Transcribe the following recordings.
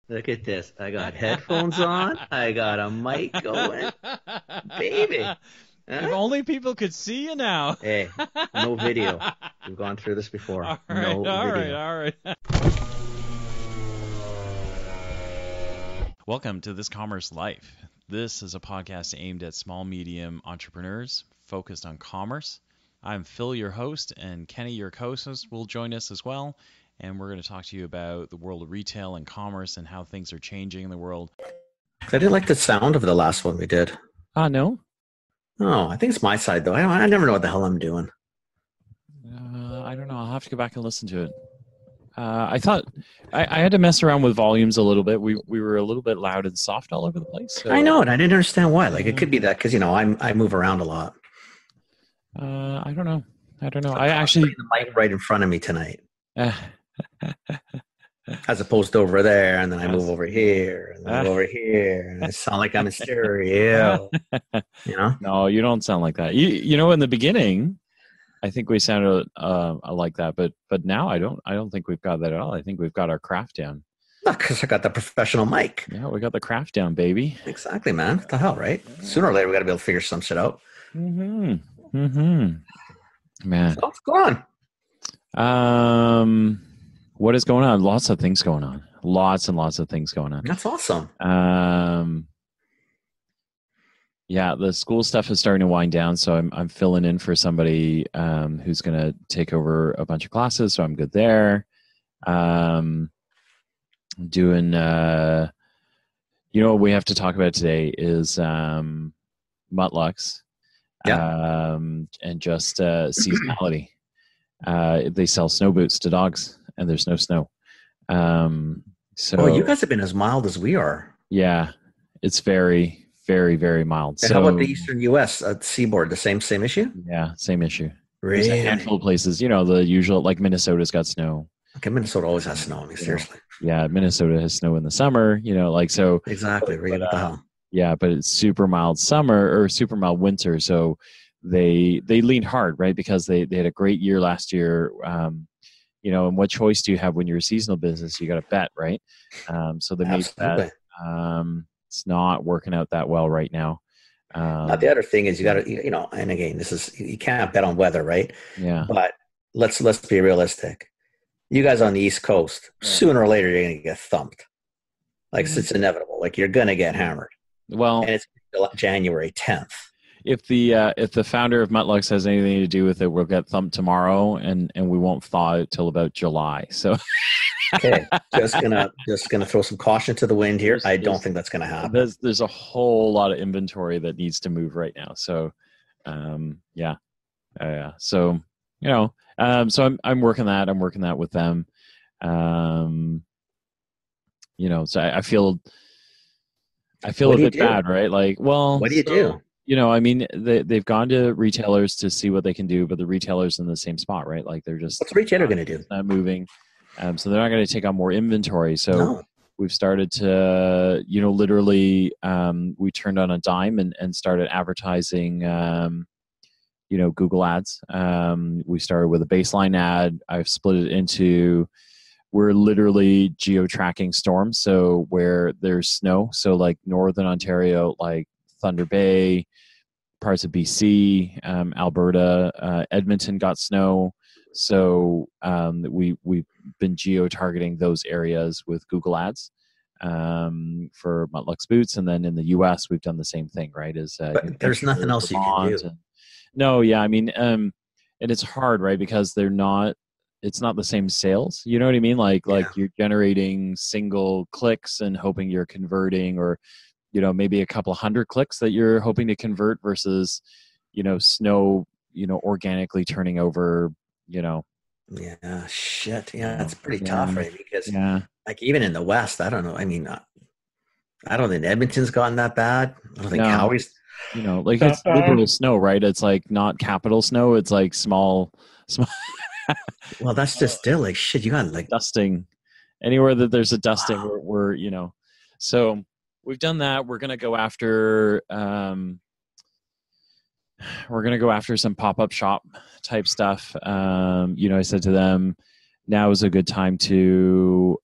Look at this. I got headphones on. I got a mic going. Baby. If Huh? only people could see you now. Hey, no video. We've gone through this before. All right, No all right, video. all right. Welcome to This Commerce Life. This is a podcast aimed at small, medium entrepreneurs focused on commerce. I'm Phil, your host, and Kenny, your co-host, will join us as well. And we're going to talk to you about the world of retail and commerce and how things are changing in the world. I didn't like the sound of the last one we did. No. Oh, I think it's my side though. I never know what the hell I'm doing. I don't know. I'll have to go back and listen to it. I thought I had to mess around with volumes a little bit. We were a little bit loud and soft all over the place. So, I know it. I didn't understand why. Like it could be that because I move around a lot. I don't know. So I actually the mic right in front of me tonight, uh, as opposed to over there, and then I Yes. move over here, and then I go over here, and I sound like I'm in stereo. You know? No, you don't sound like that. You know, in the beginning, I think we sounded like that, but now I don't think we've got that at all. I think we've got our craft down. Because I got the professional mic. Yeah, we got the craft down, baby. Exactly, man. What the hell, right? Sooner or later, we got to be able to figure some shit out. Man. So what's going on? What is going on? Lots of things going on. Lots and lots of things going on. That's awesome. Yeah, the school stuff is starting to wind down, so I'm filling in for somebody who's going to take over a bunch of classes, so I'm good there. Doing, what we have to talk about today is Mutlux, and just seasonality. They sell snow boots to dogs, and there's no snow. So you guys have been as mild as we are. Yeah, it's very, very, very mild. And so, how about the Eastern U.S. Seaboard? The same issue? Yeah, same issue. Really? There's a handful of places, the usual, like Minnesota's got snow. Okay, Minnesota always has snow. I mean, seriously. Yeah, Minnesota has snow in the summer, so. Exactly. Right. What the hell? Yeah, but it's super mild summer or super mild winter. So they leaned hard, right? Because they had a great year last year. And what choice do you have when you're a seasonal business? You got to bet, right? So they made that. It's not working out that well right now. Now, the other thing is you got to, and again, you can't bet on weather, right? Yeah. But let's be realistic. You guys on the East Coast, sooner or later, you're going to get thumped. Like, it's inevitable. Like, you're going to get hammered. Well, and it's January 10th. If the founder of Mutlux has anything to do with it, we'll get thumped tomorrow, and we won't thaw it till about July. So, okay, just gonna throw some caution to the wind here. I don't think that's gonna happen. There's a whole lot of inventory that needs to move right now. So, yeah. So, so I'm working that. I'm working that with them. So I feel a bit bad, right? Like, well, what do you do? I mean, they've gone to retailers to see what they can do, but the retailer's in the same spot, right? Like, they're just... What's the retailer going to do? Not moving. So they're not going to take on more inventory. So we've started to, literally, we turned on a dime and started advertising, Google ads. We started with a baseline ad. I've split it into... We're literally geo-tracking storms. So where there's snow, so like Northern Ontario, like Thunder Bay, parts of BC, Alberta, Edmonton got snow. So we've been geo-targeting those areas with Google Ads for Mutlux boots. And then in the US, we've done the same thing, right? But there's nothing else you can do. No, yeah. I mean, and it's hard, right? Because it's not the same sales. You know what I mean? Like you're generating single clicks and hoping you're converting, or, maybe a couple hundred clicks that you're hoping to convert versus, snow, organically turning over, Yeah, shit. Yeah, that's pretty tough, right? Because like even in the West, I don't know. I mean, I don't think Edmonton's gotten that bad. I don't think Calgary's. Like it's liberal snow, right? It's like not capital snow. It's like small. Well, that's just still like shit. You got like dusting anywhere that there's a dusting. Wow. We're so we've done that. We're gonna go after some pop-up shop type stuff. I said to them, now is a good time to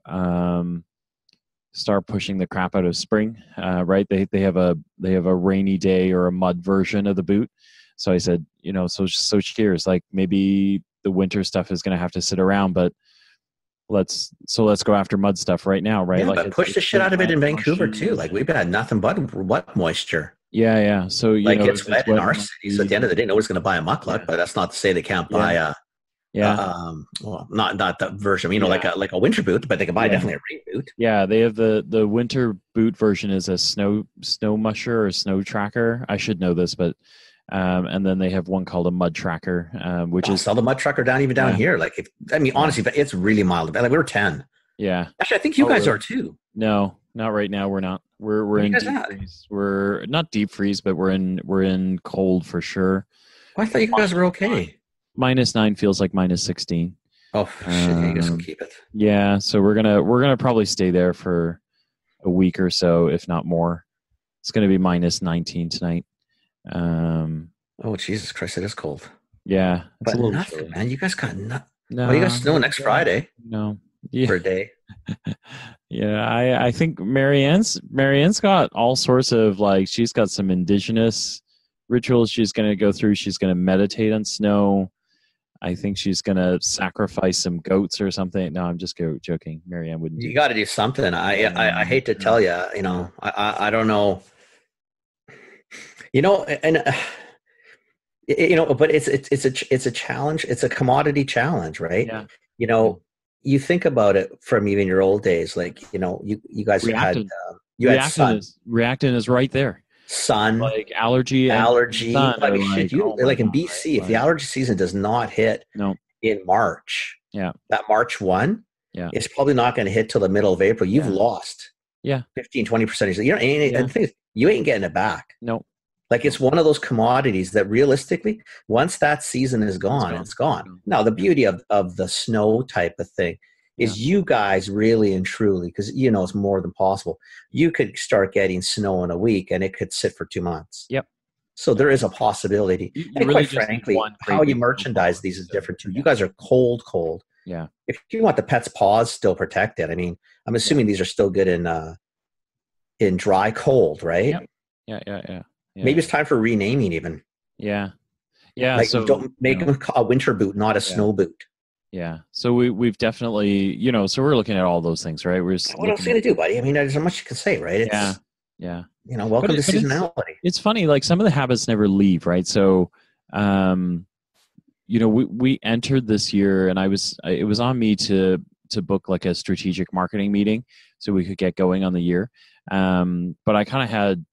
start pushing the crap out of spring, right? They have a rainy day or a mud version of the boot. So I said, so cheers. Like maybe the winter stuff is going to have to sit around, but let's go after mud stuff right now, right? Yeah, like but push the shit out of it in Vancouver too. Like we've had nothing but wet moisture. Yeah. So it's wet in our city. So at the end of the day, nobody's going to buy a muckluck, but that's not to say they can't buy a. Well, not that version. Like a winter boot, but they can buy definitely a rain boot. Yeah, they have the winter boot version is a snow musher or snow tracker. I should know this, but and then they have one called a mud tracker, which is sell the mud tracker down here. Like honestly, it's really mild. Like we were 10. Yeah, actually, I think you guys are too. No, not right now. We're not. We're in deep freeze. We're not deep freeze, but we're in cold for sure. I thought you guys were okay. -9 feels like -16. Oh shit! You guys will keep it. Yeah, so we're gonna probably stay there for a week or so, if not more. It's gonna be -19 tonight. Oh Jesus Christ! It is cold. Yeah, it's a little nothing, chilly. Man. You guys got nothing. No, well, you guys snow next Friday. No, for a day. Yeah, I think Marianne's got all sorts of she's got some indigenous rituals she's going to go through. She's going to meditate on snow. I think she's going to sacrifice some goats or something. No, I'm just joking. Marianne wouldn't. You got to do something. I hate to tell you, I don't know. But it's a challenge. It's a commodity challenge, right? Yeah. You think about it from even your old days, you guys Reactin. had sun. Reactin is right there. Sun, like allergy. Sun, in BC, right? If the allergy season does not hit in March, that March 1, it's probably not going to hit till the middle of April. You've lost 15-20%. And the thing is, you ain't getting it back. No. It's one of those commodities that realistically, once that season is gone, it's gone. Now, the beauty of the snow type of thing is you guys really and truly, because it's more than possible, you could start getting snow in a week and it could sit for 2 months. Yep. So there is a possibility. And really, quite frankly, how you merchandise these is different too. You guys are cold. Yeah. If you want the pet's paws still protected, I'm assuming these are still good in dry cold, right? Yep. Yeah. Maybe it's time for renaming even. Yeah. So don't make them a winter boot, not a snow boot. Yeah. So we've definitely, so we're looking at all those things, right? What else are you going to do, buddy? There's not much you can say, right? Yeah. Welcome to seasonality. It's funny, some of the habits never leave, right? So, we entered this year and it was on me to book a strategic marketing meeting so we could get going on the year. But I kind of had,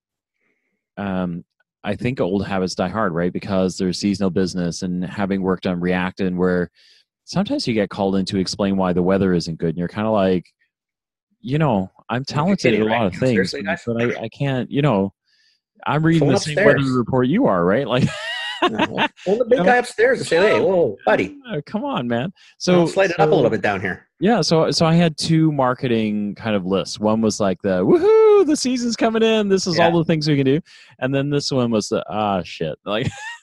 I think old habits die hard, right? Because there's seasonal business and having worked on Reactin, where sometimes you get called in to explain why the weather isn't good. And you're kind of like, I'm talented at a lot of things, but I can't, I'm reading the same weather report you are, right? The big guy upstairs and say, hey, whoa, buddy. Come on, man. So slide it up a little bit down here. Yeah. So I had 2 marketing kind of lists. One was the woohoo, the season's coming in. This is all the things we can do. And then this one was shit.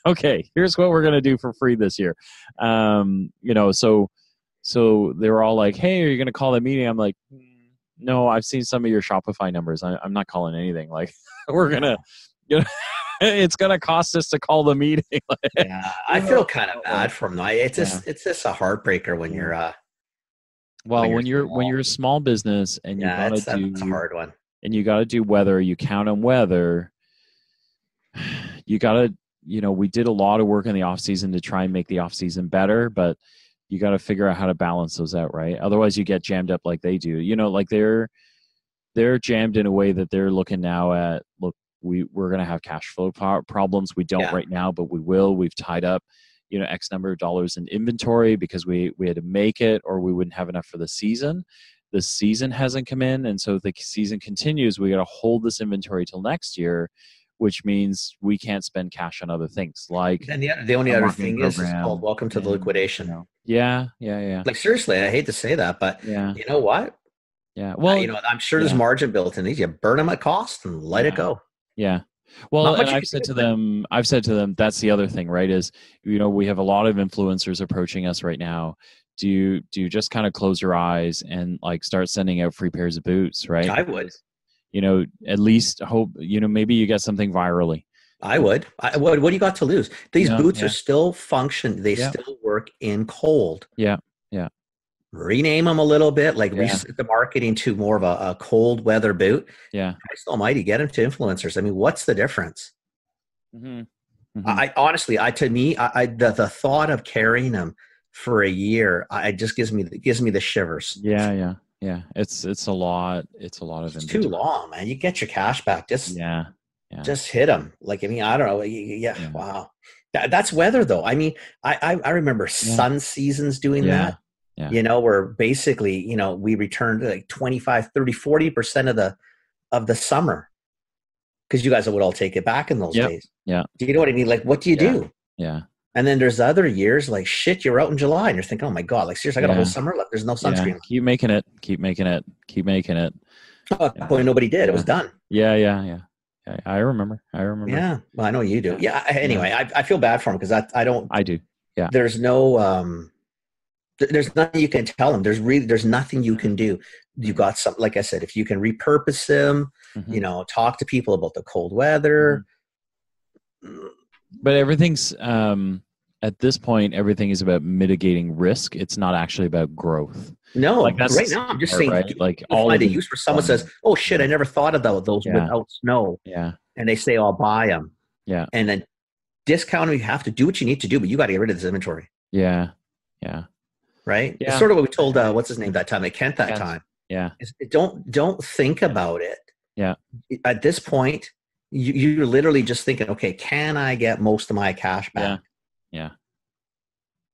Okay, here's what we're going to do for free this year. So they were all like, hey, are you going to call that meeting? I'm like, no, I've seen some of your Shopify numbers. I'm not calling anything. We're going to, it's going to cost us to call the meeting. I feel kind of bad for them. It's just a heartbreaker when you're, when you're a small business and you got to do, it's a hard one. And you got to do weather, you count on weather. You got to, we did a lot of work in the off season to try and make the off season better, but you got to figure out how to balance those out, right? Otherwise you get jammed up like they do, they're jammed in a way that they're looking now at, look, we're going to have cash flow problems. We don't right now, but we will. We've tied up, X number of dollars in inventory because we had to make it or we wouldn't have enough for the season. The season hasn't come in. And so if the season continues, we got to hold this inventory till next year, which means we can't spend cash on other things. And the only other thing is called welcome to the liquidation. Yeah. Seriously, I hate to say that, but you know what? Yeah. Well, I'm sure there's margin built in these. You burn them at cost and let it go. Yeah. Well, and I've said to them, that's the other thing, right? Is, we have a lot of influencers approaching us right now you just kind of close your eyes and like start sending out free pairs of boots, right? I would. At least hope, maybe you get something virally. I would. What do you got to lose? These boots are still function. They still work in cold. Yeah. Rename them a little bit, like reset the marketing to more of a cold weather boot. Yeah. Christ almighty, get them to influencers. I mean, what's the difference? Mm-hmm. I honestly, the thought of carrying them for a year, it just gives me the shivers. Yeah. It's a lot. It's a lot of. It's too long, man. You get your cash back. Just hit them. Like, I mean, I don't know. Yeah. Wow. That's weather though. I mean, I remember sun seasons doing that. Yeah. Where basically, we returned to like 25, 30, 40% of the summer. Because you guys would all take it back in those days. Yeah. Do you know what I mean? Like, what do you do? Yeah. And then there's other years like, shit, you're out in July and you're thinking, oh my God, like seriously, I got a whole summer left. There's no sunscreen. Yeah. Keep making it. Oh, at that point, nobody did. It was done. Yeah. I remember. Yeah. Well, I know you do. Yeah. Anyway, I feel bad for him because I don't. I do. Yeah. There's no, there's nothing you can tell them. There's nothing you can do. You got some, like I said, if you can repurpose them, talk to people about the cold weather. But everything's, at this point, everything is about mitigating risk. It's not actually about growth. No, like that's right now I'm just saying, right? Like all find a use for someone says, "Oh shit, I never thought of those without snow." Yeah, and they say, "I'll buy them." Yeah, and then discount them. You have to do what you need to do, but you got to get rid of this inventory. Yeah. Right. Yeah. It's sort of what we told what's his name that time at Kent that time. Yeah. Don't think about it. Yeah. At this point, you're literally just thinking, okay, can I get most of my cash back? Yeah.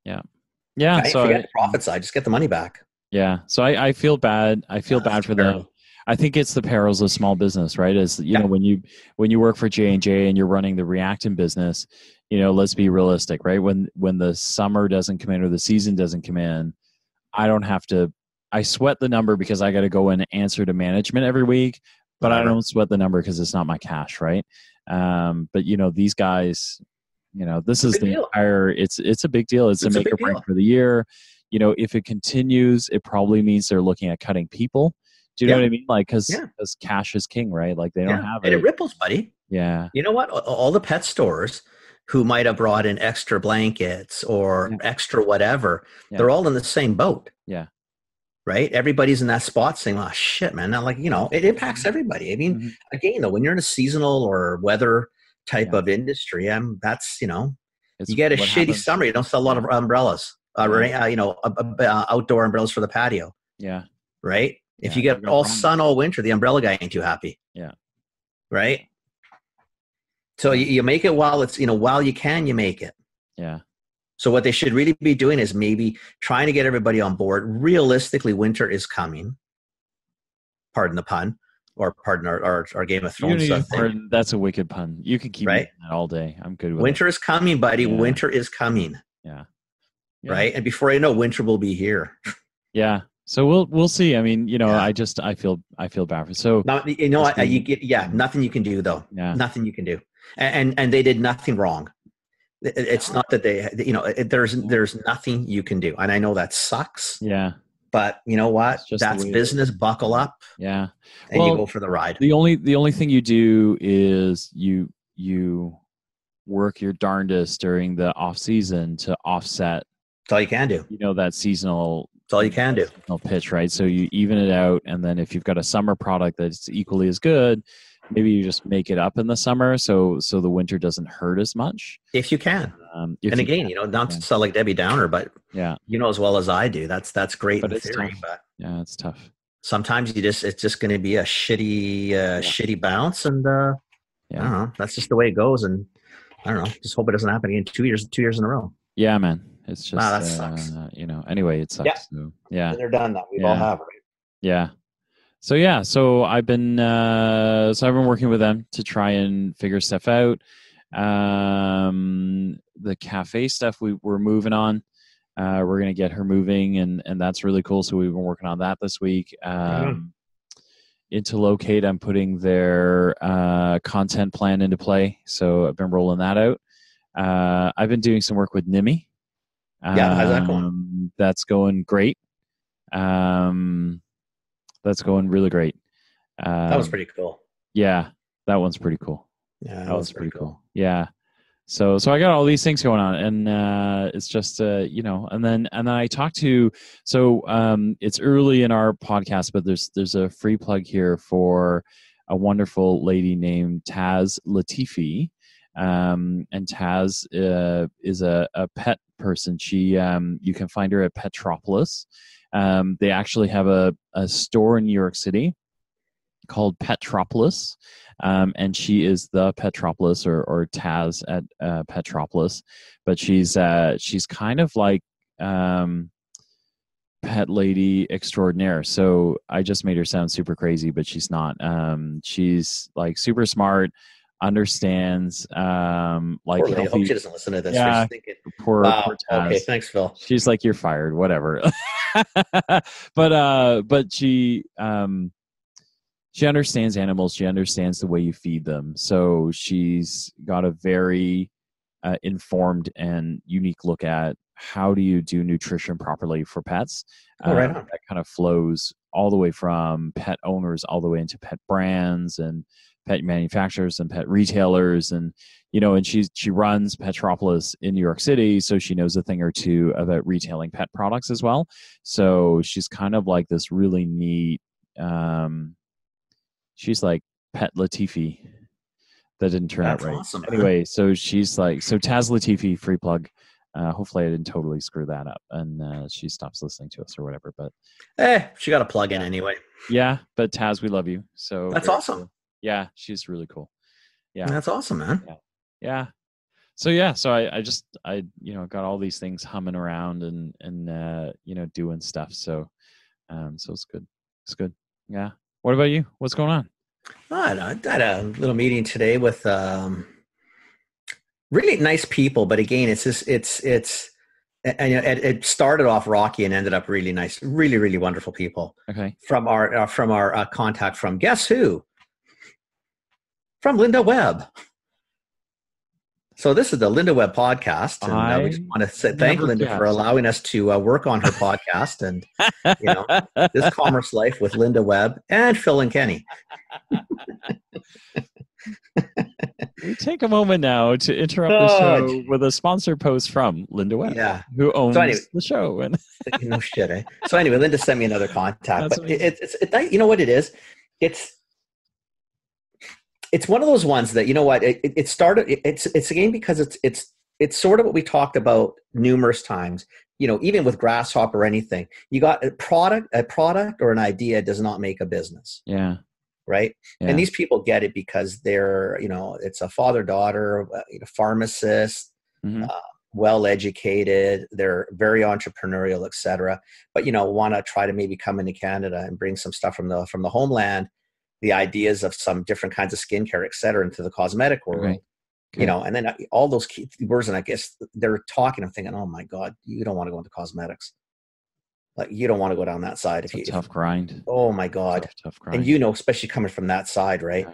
So forget the profit side, just get the money back. Yeah. So I feel bad. I feel bad for them. I think it's the perils of small business, right? As know, when you work for J&J and you're running the Reactant business, let's be realistic, right? When the summer doesn't come in or the season doesn't come in, I sweat the number because I got to go and answer to management every week, but I don't sweat the number because it's not my cash, right? But these guys, this is the entire, it's a big deal. It's a make or break for the year. If it continues, it probably means they're looking at cutting people. Do you know what I mean? Like, because cash is king, right? Like they don't have it. And it ripples, buddy. Yeah. You know what? All the pet stores who might have brought in extra blankets or extra whatever, they're all in the same boat. Yeah. Right? Everybody's in that spot saying, oh, shit, man. Not like, it impacts everybody. I mean, again, though, when you're in a seasonal or weather type of industry, that's, you get a shitty summer. You don't sell a lot of umbrellas, outdoor umbrellas for the patio. Yeah. Right? If you get all sun all winter, the umbrella guy ain't too happy. Yeah. Right? So you make it while it's, while you can, you make it. Yeah. So what they should really be doing is maybe trying to get everybody on board. Realistically, winter is coming. Pardon the pun, or pardon our Game of Thrones stuff. That's a wicked pun. You can keep that all day. I'm good with it. Winter is coming, buddy. Yeah. Winter is coming. Yeah. Right? And before you know, winter will be here. Yeah. So we'll see. I mean, I feel bad for. So nothing you can do though. Yeah. Nothing you can do. And they did nothing wrong. It's not that there's nothing you can do. And I know that sucks. Yeah. But you know what? That's business. Buckle up. Yeah. And you go for the ride. The only thing you do is you work your darndest during the off season to offset. That's all you can do. That seasonal. That's all you can do. Pitch, right? So you even it out, and then if you've got a summer product that's equally as good, maybe you just make it up in the summer, so the winter doesn't hurt as much. If you can. Not to sound like Debbie Downer, but as well as I do, that's great in theory. But it's tough. Sometimes it's just going to be a shitty bounce, and I don't know. That's just the way it goes, and I don't know. Just hope it doesn't happen again 2 years in a row. Yeah, man. It's just that sucks. Anyway, it sucks. Yeah. So, yeah. They're done now. We all have, right? Yeah. So I've been working with them to try and figure stuff out. The cafe stuff we're moving on. We're gonna get her moving, and that's really cool. So we've been working on that this week. Into Locate, I'm putting their content plan into play. So I've been rolling that out. I've been doing some work with Nimi. Yeah, how's that going? That's going great. That's going really great. That was pretty cool. Yeah, that one's pretty cool. Yeah, that was pretty cool. Yeah. So I got all these things going on, and it's just and then I talked to. So it's early in our podcast, but there's a free plug here for a wonderful lady named Taz Latifi, and Taz is a pet person. She you can find her at Petropolis. They actually have a store in New York City called Petropolis, and she is the Petropolis or Taz at Petropolis, but she's kind of like pet lady extraordinaire. So I just made her sound super crazy, but she's not. She's like super smart, understands like I hope she doesn't listen to this. Yeah, poor Taz. Okay, thanks, Phil. She's like, you're fired, whatever. but she understands animals. She understands the way you feed them. So she's got a very informed and unique look at how do you do nutrition properly for pets. Right on. That kind of flows all the way from pet owners all the way into pet brands and pet manufacturers and pet retailers. And, and she runs Petropolis in New York City. So she knows a thing or two about retailing pet products as well. So she's kind of like this really neat, she's like Pet Latifi. That didn't turn out right. Awesome, anyway, so she's like, so Taz Latifi, free plug. Hopefully I didn't totally screw that up and she stops listening to us or whatever. But she got a plug in anyway. Yeah, but Taz, we love you. So that's awesome. Cool. Yeah, she's really cool. Yeah, that's awesome, man. Yeah. So I got all these things humming around and doing stuff. So it's good. It's good. Yeah. What about you? What's going on? I had a little meeting today with really nice people, but again, it started off rocky and ended up really nice, really, really wonderful people. Okay. From our contact from guess who? From Linda Webb. So this is the Linda Webb podcast, and we just want to thank Linda for allowing us to work on her podcast and This Commerce Life with Linda Webb and Phil and Kenny. We take a moment now to interrupt the show with a sponsor post from Linda Webb, who owns the show. And no shit, eh? So anyway, Linda sent me another contact, but it's you know what it is? It's one of those ones that, it started, it's again, because it's sort of what we talked about numerous times, even with Grasshopper or anything, you got a product or an idea does not make a business. Yeah. Right. Yeah. And these people get it because they're, it's a father-daughter, pharmacist, well-educated, they're very entrepreneurial, et cetera, but, want to try to maybe come into Canada and bring some stuff from the homeland, the ideas of some different kinds of skincare, et cetera, into the cosmetic world, right. Okay. And then all those key words, and I guess they're talking, I'm thinking, oh my God, you don't want to go into cosmetics. Like, you don't want to go down that side. It's a tough grind. Oh my God. Tough grind. And especially coming from that side, right?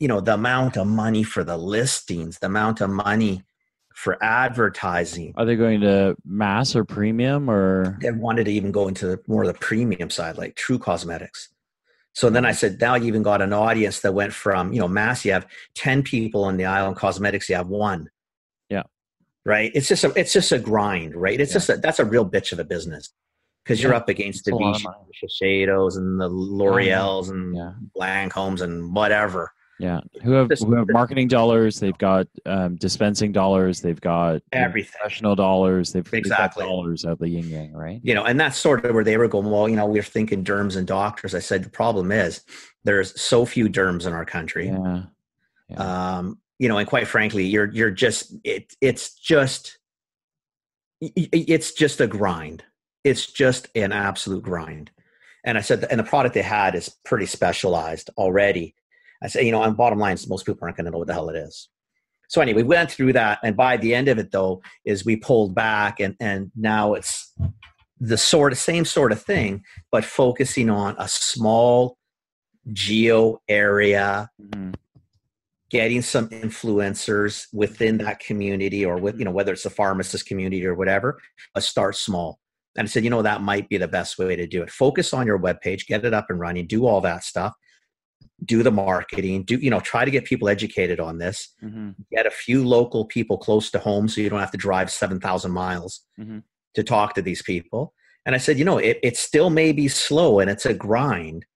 Yeah. The amount of money for the listings, the amount of money for advertising. Are they going to mass or premium, or? They wanted to even go into more of the premium side, like True Cosmetics. So then I said, now you even got an audience that went from, mass, you have 10 people on the aisle, and cosmetics, you have 1. Yeah. Right. It's just a grind, right? That's a real bitch of a business, because you're up against the Vichy, Shiseidos and the L'Oreals and Lancomes and whatever. Yeah. Who have marketing dollars. They've got dispensing dollars. They've got everything. Professional dollars. They've got dollars out the yin yang, right? And that's sort of where they were going, well, we're thinking derms and doctors. I said, the problem is there's so few derms in our country. Yeah. And quite frankly, you're just, it's just a grind. It's just an absolute grind. And I said, and the product they had is pretty specialized already. I said, and bottom line is most people aren't going to know what the hell it is. So anyway, we went through that. And by the end of it, though, is we pulled back and now it's the same sort of thing, but focusing on a small geo area getting some influencers within that community, or with, whether it's the pharmacist community or whatever, start small. And I said, that might be the best way to do it. Focus on your webpage, get it up and running, do all that stuff, do the marketing, try to get people educated on this, get a few local people close to home so you don't have to drive 7,000 miles to talk to these people. And I said, it still may be slow and it's a grind,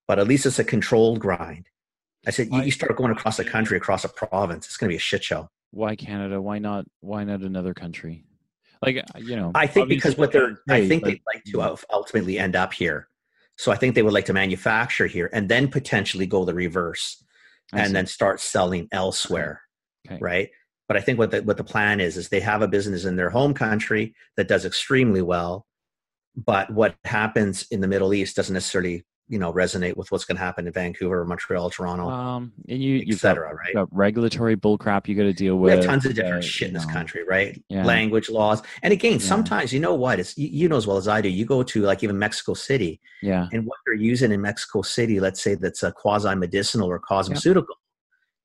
but at least it's a controlled grind. I said, you start going across the country, across a province, it's going to be a shit show. Why Canada? Why not another country? I think because they'd like to ultimately end up here. So I think they would like to manufacture here and then potentially go the reverse and then start selling elsewhere. Okay. Right. But I think what the plan is they have a business in their home country that does extremely well. But what happens in the Middle East doesn't necessarily, resonate with what's going to happen in Vancouver, Montreal, Toronto, and you've got, right? You've got regulatory bullcrap you got to deal with. We have tons of different shit in this country, right? Yeah. Language laws, and again, sometimes it's you know as well as I do. You go to like even Mexico City, and what they're using in Mexico City, let's say that's a quasi medicinal or cosmeceutical,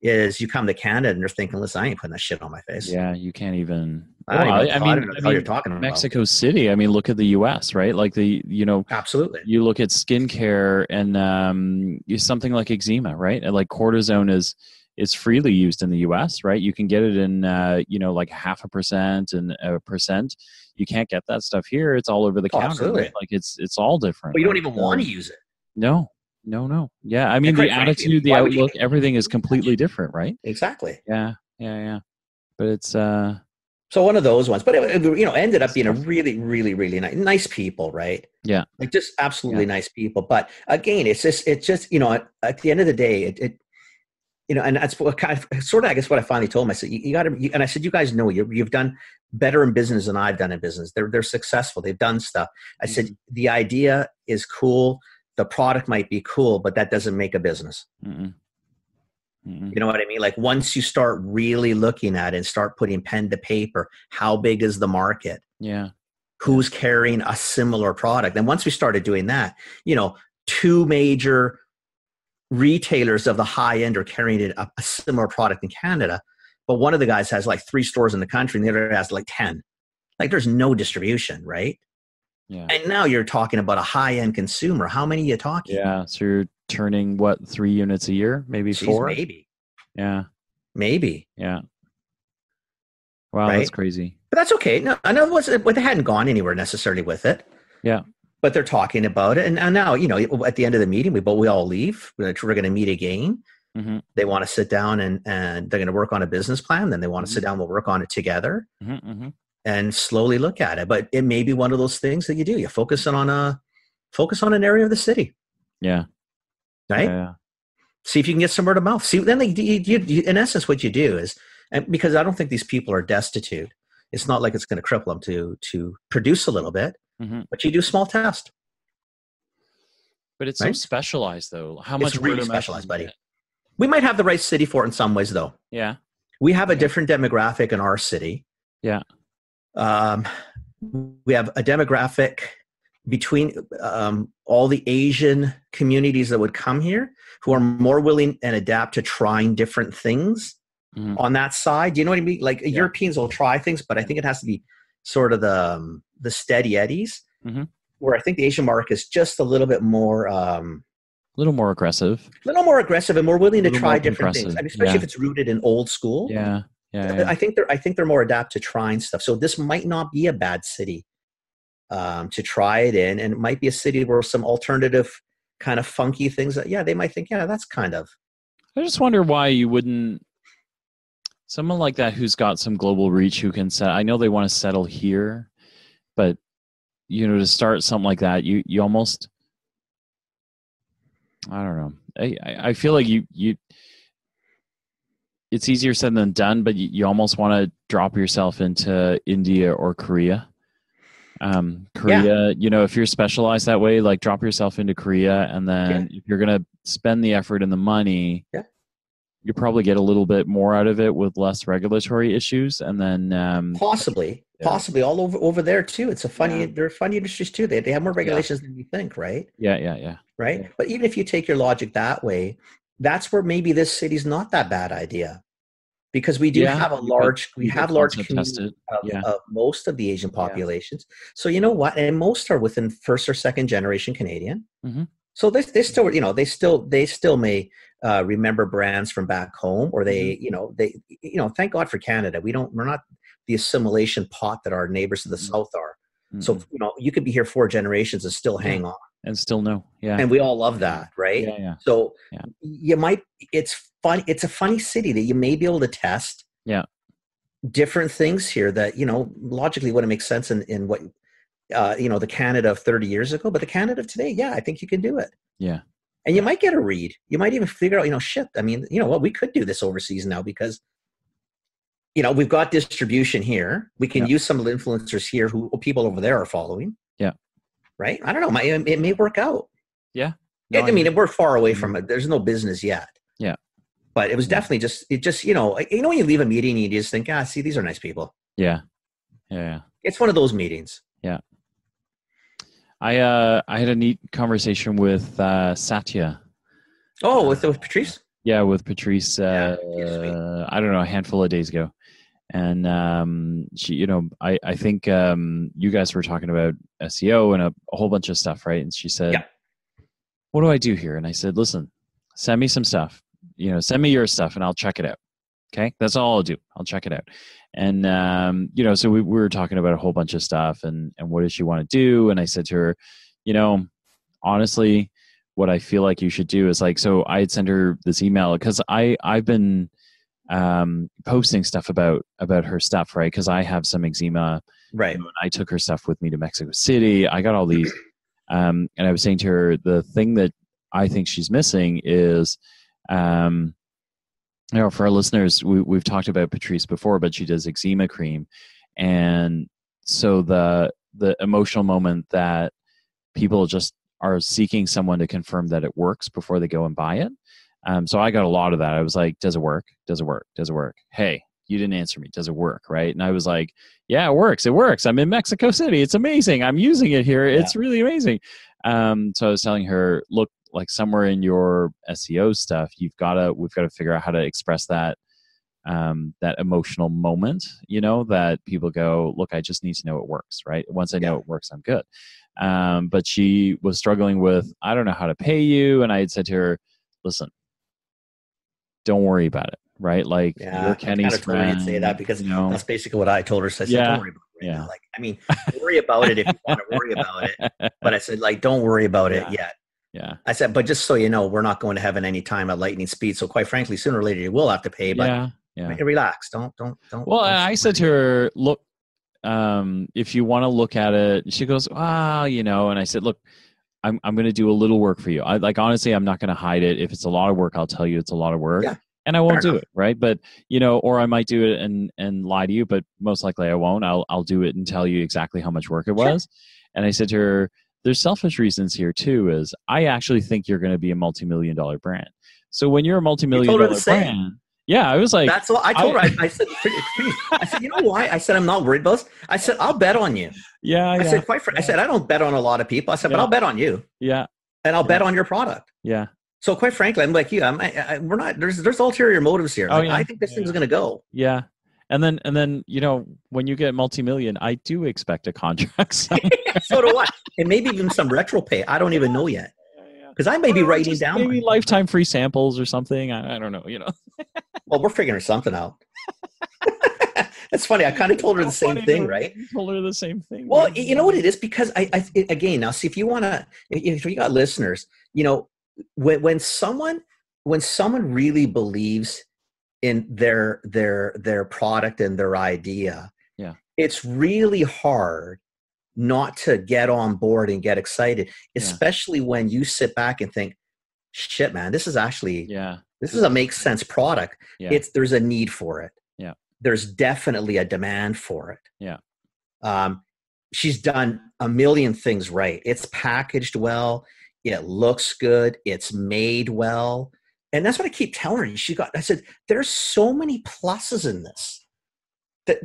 is you come to Canada and they're thinking, listen, I ain't putting that shit on my face. Yeah, you can't even. I mean, you're talking about Mexico City. I mean, look at the U.S., right? Like absolutely. You look at skincare and something like eczema, right? And like cortisone is freely used in the U.S., right? You can get it in like 0.5% and 1%. You can't get that stuff here. It's all over the counter. Absolutely. Right? Like it's all different. But you don't even want to use it. No. Yeah, I mean the attitude, the outlook, everything is completely different, right? Exactly. Yeah. But it's so one of those ones, but it ended up being a really, really, really nice people, right? Yeah, like just absolutely nice people. But again, it's just at the end of the day, and that's what kind of sort of I guess what I finally told them. I said you got to, and I said you guys know you've done better in business than I've done in business. They're successful. They've done stuff. I said the idea is cool. The product might be cool, but that doesn't make a business. You know what I mean? Like once you start really looking at it and start putting pen to paper, how big is the market? Yeah. Who's carrying a similar product? And once we started doing that, two major retailers of the high end are carrying a similar product in Canada, but one of the guys has like 3 stores in the country and the other has like 10. Like there's no distribution, right? Yeah. And now you're talking about a high-end consumer. How many are you talking? Yeah. So you're turning 3 units a year, maybe 4? Maybe. Yeah. Maybe. Yeah. Wow, right? That's crazy. But that's okay. No, I know they hadn't gone anywhere necessarily with it. Yeah. But they're talking about it. And now, at the end of the meeting, we all leave. We're going to meet again. Mm-hmm. They want to sit down and they're going to work on a business plan. Then they want to sit down. We'll work on it together. And slowly look at it. But it may be one of those things that you do. You focus on an area of the city. Yeah. Right? Yeah. See if you can get some word of mouth. See, then you, in essence, what you do is, and because I don't think these people are destitute, it's not like it's going to cripple them to produce a little bit, but you do a small test. But it's so specialized, though. How much it's really specialized, buddy. We might have the right city for it in some ways, though. Yeah. We have a different demographic in our city. Yeah. We have a demographic between all the Asian communities that would come here who are more willing and adapt to trying different things on that side. Do you know what I mean? Like Europeans will try things, but I think it has to be sort of the steady eddies, where I think the Asian market is just a little bit more little more aggressive. A little more aggressive and more willing to try different things. I mean, especially if it's rooted in old school. Yeah. I think they're more adapt to trying stuff. So this might not be a bad city to try it in, and it might be a city where some alternative kind of funky things that they might think, that's kind of. I just wonder why you wouldn't. Someone like that who's got some global reach who can set. I know they want to settle here, but to start something like that, you almost. I don't know. I feel like you. It's easier said than done, but you almost want to drop yourself into India or Korea. If you're specialized that way, like drop yourself into Korea, and then if you're going to spend the effort and the money, you probably get a little bit more out of it with less regulatory issues, and then possibly all over there too. It's they're funny industries too. They have more regulations than you think, right? Yeah. Right. But even if you take your logic that way, that's where maybe this city's not that bad idea, because we do have a large community of most of the Asian populations. So you know what? And most are within first or second generation Canadian. Mm-hmm. So they still, you know, they still may remember brands from back home, or they, thank God for Canada. We're not the assimilation pot that our neighbors to the south are. Mm-hmm. So, you know, you could be here 4 generations and still hang on. And still know. Yeah. And we all love that, right? Yeah. So it's fun. It's a funny city that you may be able to test different things here that, you know, logically wouldn't make sense in what, the Canada of 30 years ago, but the Canada of today, I think you can do it. Yeah. And you might get a read. You might even figure out, shit, I mean, you know what, we could do this overseas now because, you know, we've got distribution here. We can use some of the influencers here who people over there are following. Yeah. Right? I don't know. It may work out. Yeah. No, I mean, we're far away from it. There's no business yet. Yeah. But it was definitely when you leave a meeting, you just think, see, these are nice people. Yeah. Yeah. It's one of those meetings. Yeah. I had a neat conversation with Satya. Oh, with Patrice? Yeah, with Patrice. I don't know, a handful of days ago. And she, you know, I think you guys were talking about SEO and a whole bunch of stuff, right? And she said, what do I do here? And I said, listen, send me some stuff. You know, send me your stuff and I'll check it out. Okay, that's all I'll do. I'll check it out. And, so we were talking about a whole bunch of stuff and what does she want to do? And I said to her, you know, honestly, what I feel like you should do is like, so I had sent her this email because I've been posting stuff about her stuff, right? Because I have some eczema. Right. And I took her stuff with me to Mexico City. I got all these. And I was saying to her, the thing that I think she's missing is, for our listeners, we've talked about Patrice before, but she does eczema cream. And so the emotional moment that people just are seeking someone to confirm that it works before they go and buy it. So I got a lot of that. I was like, does it work? Does it work? Does it work? Hey, you didn't answer me. Does it work? Right. And I was like, yeah, it works. It works. I'm in Mexico City. It's amazing. I'm using it here. Yeah. It's really amazing. So I was telling her, look, like somewhere in your SEO stuff, we've got to figure out how to express that, that emotional moment, you know, that people go, look, I just need to know it works, right? Once I know it works, I'm good. But she was struggling with, I don't know how to pay you. And I had said to her, listen, don't worry about it, right? Like you're Kenny's friend. Say that because that's basically what I told her. So I said, don't worry about it right now. Like, I mean, worry about it if you want to worry about it. But I said, like, don't worry about it yet. Yeah. I said, but just so you know, we're not going to heaven any time at lightning speed. So quite frankly, sooner or later you will have to pay. But relax. Don't. Well, I said to her, look, if you want to look at it, she goes, and I said, look, I'm going to do a little work for you. Honestly, I'm not going to hide it. If it's a lot of work, I'll tell you it's a lot of work and I won't do it. Right. But, or I might do it and lie to you, but most likely I won't. I'll do it and tell you exactly how much work it was. Sure. And I said to her, there's selfish reasons here too, is I actually think you're going to be a multi-million-dollar brand. So when you're a multi-million-dollar brand, I was like, that's what I told her. I said, you know why? I said, I'm not worried about this. I said, I'll bet on you. I said, I said, I don't bet on a lot of people. I said, but I'll bet on you. Yeah. And I'll bet on your product. Yeah. So quite frankly, I'm like you, we're not, there's ulterior motives here. Like, I think this thing's going to go. Yeah. And then, when you get multi-million, I do expect a contract. So do I. And maybe even some retro pay. I don't even know yet. Because I may be writing down. Maybe lifetime free samples or something. I don't know, Well, we're figuring something out. That's funny. I kind of told her the same thing, right? You told her the same thing. Well, you know what it is? Because again, now see, if you got listeners, when someone really believes in their product and their idea, it's really hard not to get on board and get excited, especially when you sit back and think, shit, man, this is actually, this is a makes sense product. Yeah. There's a need for it. Yeah. There's definitely a demand for it. Yeah. She's done a million things right. It's packaged well. It looks good. It's made well. And that's what I keep telling her. I said, there's so many pluses in this that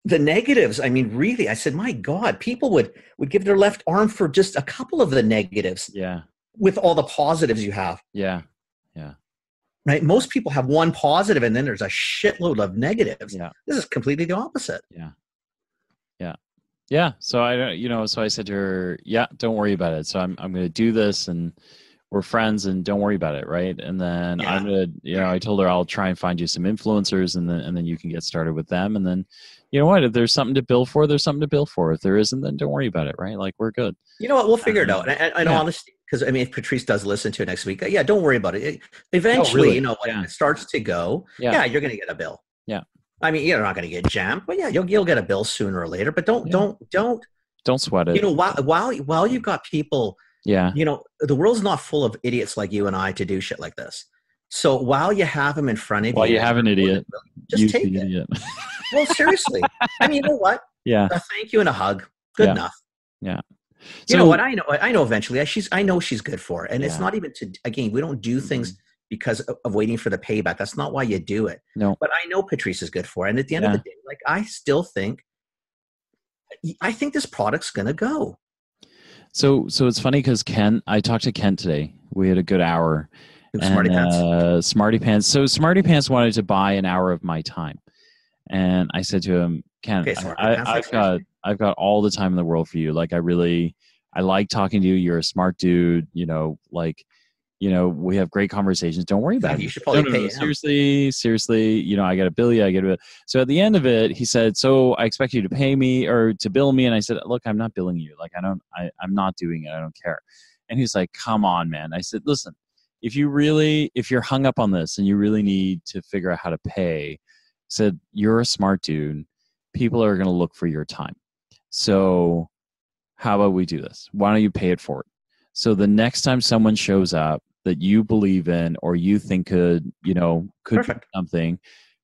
the negatives, I mean, really, I said, my God, people would give their left arm for just a couple of the negatives. Yeah. With all the positives you have. Yeah. Yeah. right? Most people have one positive and then there's a shitload of negatives. Yeah. This is completely the opposite. Yeah. So I said to her, yeah, don't worry about it. So I'm going to do this, and we're friends, and don't worry about it. Right. And then I'm going to, I told her I'll try and find you some influencers, and then you can get started with them. And then, you know what, if there's something to bill for, there's something to bill for. If there isn't, then don't worry about it. Right. Like, we're good. You know what? We'll figure it out. And honestly, because I mean, if Patrice does listen to it next week, don't worry about it. Eventually, really? you know, when it starts to go, you're going to get a bill. Yeah. I mean, you're not going to get jammed, but you'll get a bill sooner or later. But don't sweat it. You know, while you've got people, you know, the world's not full of idiots like you and I to do shit like this. So while you have them in front of you, while you have an idiot, just take it. Idiot. Well, seriously. I mean, you know what? Yeah. A thank you and a hug. Good enough. Yeah. You know what? I know eventually I know she's good for it. And it's not even we don't do things because of waiting for the payback. That's not why you do it. No. But I know Patrice is good for it. And at the end of the day, like, I think this product's going to go. So it's funny because I talked to Kent today. We had a good hour. Smarty Pants. Smarty Pants. So Smarty Pants wanted to buy an hour of my time. And I said to him, Kent, I've got all the time in the world for you. Like, I like talking to you. You're a smart dude. You know, like, you know, we have great conversations. Don't worry about it. You should probably pay him. Seriously, you know, I got to bill you. So at the end of it, he said, so I expect you to pay me or to bill me. And I said, look, I'm not billing you. Like, I'm not doing it. I don't care. And he's like, come on, man. I said, listen, if you're hung up on this and you really need to figure out how to pay, said, you're a smart dude. People are going to look for your time. So how about we do this? Why don't you pay it forward? So the next time someone shows up that you believe in or you think could do something,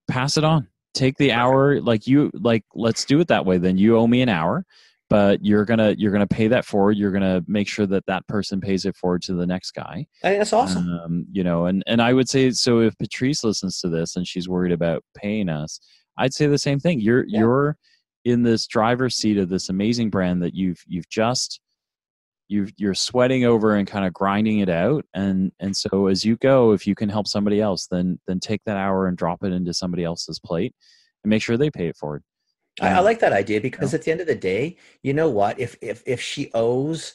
pass it on. Take the hour, let's do it that way. Then you owe me an hour, but you're gonna pay that forward. You're gonna make sure that person pays it forward to the next guy. I think that's awesome. You know, and I would say, so if Patrice listens to this and she's worried about paying us, I'd say the same thing. You're in this driver's seat of this amazing brand that you're sweating over and kind of grinding it out. And so as you go, if you can help somebody else, then take that hour and drop it into somebody else's plate and make sure they pay it forward. I like that idea because at the end of the day, you know what, if she owes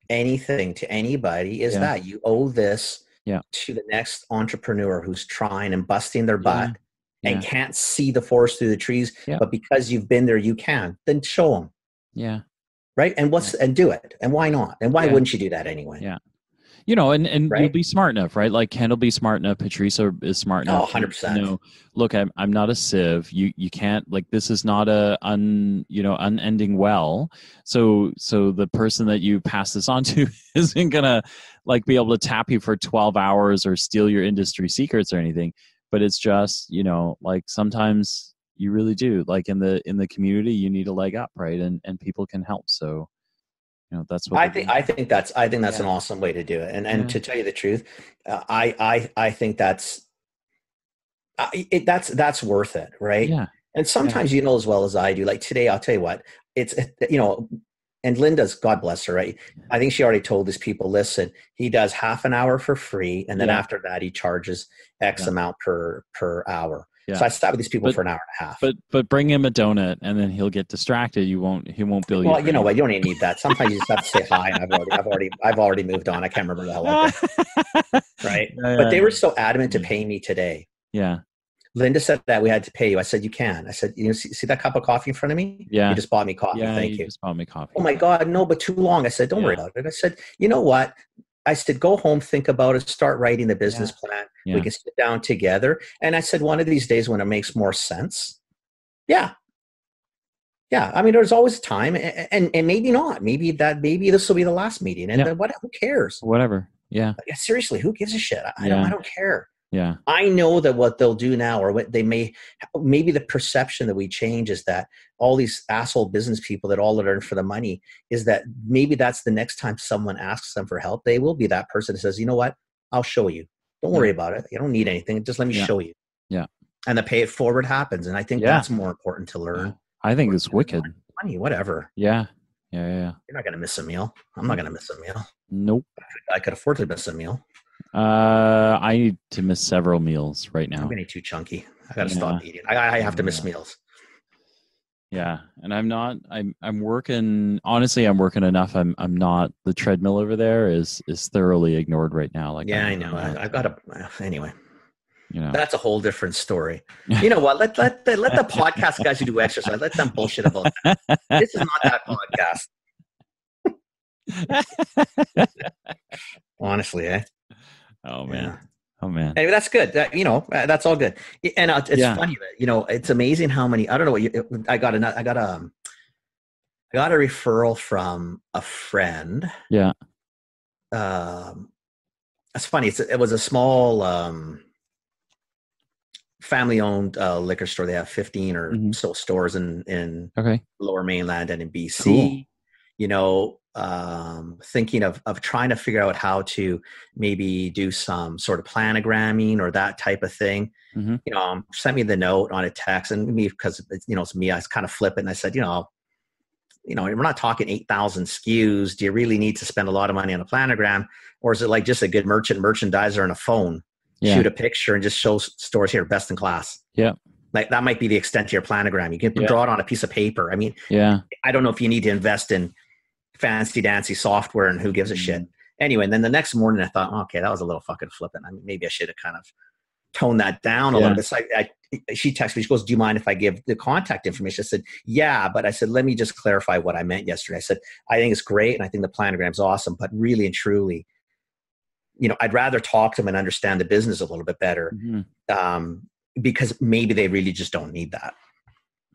anything to anybody, is that you owe this to the next entrepreneur who's trying and busting their butt and can't see the forest through the trees, but because you've been there, you can. Then show them. Yeah. Right. And and do it. And why not? And why wouldn't you do that anyway? Yeah. You know, and you'll be smart enough, right? Like, Ken will be smart enough. Patrice is smart enough. 100%. You know, look, I'm not a sieve. You can't, like, this is not unending well. So the person that you pass this on to isn't gonna, like, be able to tap you for 12 hours or steal your industry secrets or anything. But it's just, you know, like, sometimes you really do. Like, in the community, you need a leg up, right? And people can help. So, you know, that's what I think that's an awesome way to do it. And to tell you the truth, I think that's worth it, right? Yeah. And sometimes, you know, as well as I do, like today, I'll tell you what, it's, you know, and Linda's, God bless her, right? I think she already told these people, listen, he does half an hour for free. And then after that, he charges X amount per hour. Yeah. So I sat with these people for an hour and a half. But bring him a donut and then he'll get distracted. He won't bill you. Well, you know what? You don't even need that. Sometimes you just have to say hi. And I've already moved on. I can't remember the hell I did. Right? But they were so adamant to pay me today. Yeah. Linda said that we had to pay you. I said, you can. I said, you know, see that cup of coffee in front of me? Yeah. You just bought me coffee. Yeah, Thank you. Just bought me coffee. Oh my God, no, but too long. I said, don't worry about it. I said, you know what? I said, go home, think about it, start writing the business plan. We can sit down together. And I said, one of these days when it makes more sense. Yeah. I mean, there's always time and maybe not. Maybe this will be the last meeting. And then who cares? Whatever. Yeah. Seriously, who gives a shit? I don't care. Yeah. I know that what they'll do now, or what they maybe the perception that we change is that all these asshole business people that all learn for the money is that maybe that's the next time someone asks them for help, they will be that person that says, you know what, I'll show you. Don't worry about it. You don't need anything. Just let me show you. Yeah. And the pay it forward happens. And I think that's more important to learn. I think it's wicked. Money, whatever. Yeah. You're not going to miss a meal. I'm not going to miss a meal. Nope. I could afford to miss a meal. I need to miss several meals right now. I'm getting too chunky. I got to stop eating. I have to miss meals. Yeah, and I'm working. Honestly, I'm working enough. I'm not. The treadmill over there is thoroughly ignored right now. Like, yeah, I know. I've got to. Anyway, that's a whole different story. You know what? Let the podcast guys who do exercise, let them bullshit about that. This is not that podcast. Honestly, eh? Oh man. Yeah. Oh man. Anyway, that's good. That's all good. And it's funny that it's amazing how many. I don't know what I got a referral from a friend. Yeah. It's funny. It was a small family-owned liquor store. They have 15 or so stores in Lower Mainland and in BC. Cool. Thinking of trying to figure out how to maybe do some sort of planogramming or that type of thing. Sent me the note on a text, and me, because it's me, I was kind of flip it, and I said, we're not talking 8,000 SKUs. Do you really need to spend a lot of money on a planogram, or is it like just a good merchandiser and a phone? Yeah. Shoot a picture and just show stores here, best in class. Yeah. Like that might be the extent of your planogram. You can draw it on a piece of paper. I mean, I don't know if you need to invest in fancy dancy software and who gives a shit. Anyway, and then the next morning I thought, okay, that was a little fucking flippant. I mean, maybe I should have kind of toned that down a little bit. So she texted me, she goes, do you mind if I give the contact information? I said, yeah, but I said, let me just clarify what I meant yesterday. I said, I think it's great, and I think the planogram's awesome, but really and truly, I'd rather talk to them and understand the business a little bit better, because maybe they really just don't need that.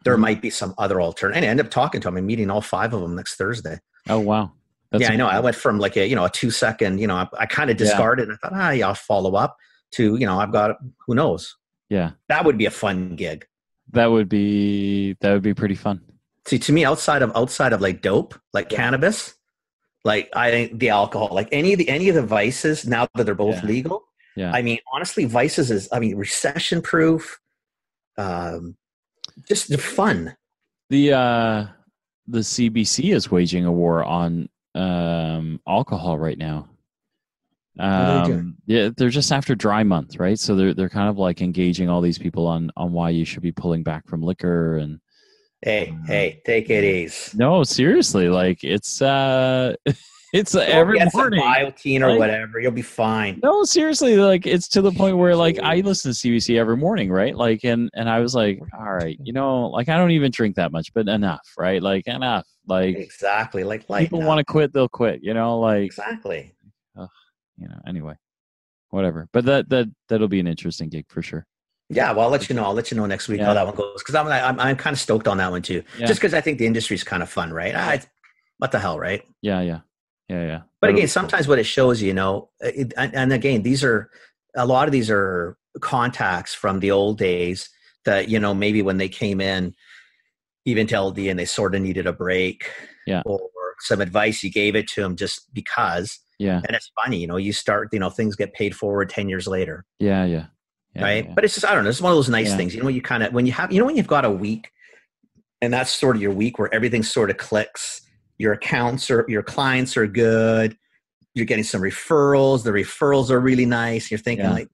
There might be some other alternative. And I ended up talking to them and meeting all 5 of them next Thursday. Oh, wow. I know. I went from like a 2-second, I kind of discarded. I thought, I'll follow up to, I've got, who knows? Yeah. That would be a fun gig. That would be pretty fun. See, to me, outside of like dope, like cannabis, like I think the alcohol, like any of the vices, now that they're both legal. Yeah. I mean, honestly, vices is, recession proof, just fun. The CBC is waging a war on alcohol right now. They're just after dry month, right? So they're kind of like engaging all these people on why you should be pulling back from liquor. And hey, take it easy. No, seriously, like it's every morning, Biotin or whatever, you'll be fine. No, seriously, like it's to the point where like I listen to CBC every morning, right? Like, and I was like, all right, like I don't even drink that much, but enough, right? Like enough, like exactly, like people want to quit, they'll quit, like exactly. Anyway, whatever. But that'll be an interesting gig for sure. Yeah, well, I'll let you know. I'll let you know next week how that one goes, because I'm kind of stoked on that one too. Yeah. Just because I think the industry's kind of fun, right? What the hell, right? Yeah. But again, sometimes what it shows, and again, a lot of these are contacts from the old days that, maybe when they came in, even to LD, and they sort of needed a break, or some advice, you gave it to them just because. Yeah. And it's funny, you start, things get paid forward 10 years later. Yeah. Right. Yeah. But it's just, I don't know, it's one of those nice things, you kind of, when you've got a week, and that's sort of your week where everything sort of clicks. Your clients are good. You're getting some referrals. The referrals are really nice. You're thinking like,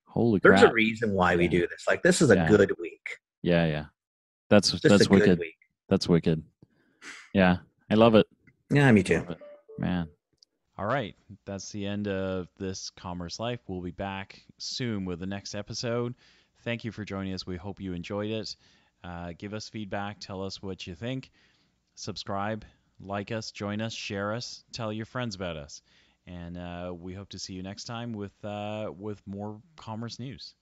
holy crap. There's a reason why we do this. Like, this is a good week. Yeah. That's wicked. Week. That's wicked. Yeah. I love it. Yeah, me too. Man. All right. That's the end of this Commerce Life. We'll be back soon with the next episode. Thank you for joining us. We hope you enjoyed it. Give us feedback. Tell us what you think. Subscribe, like us, join us, share us, tell your friends about us. And we hope to see you next time with more commerce news.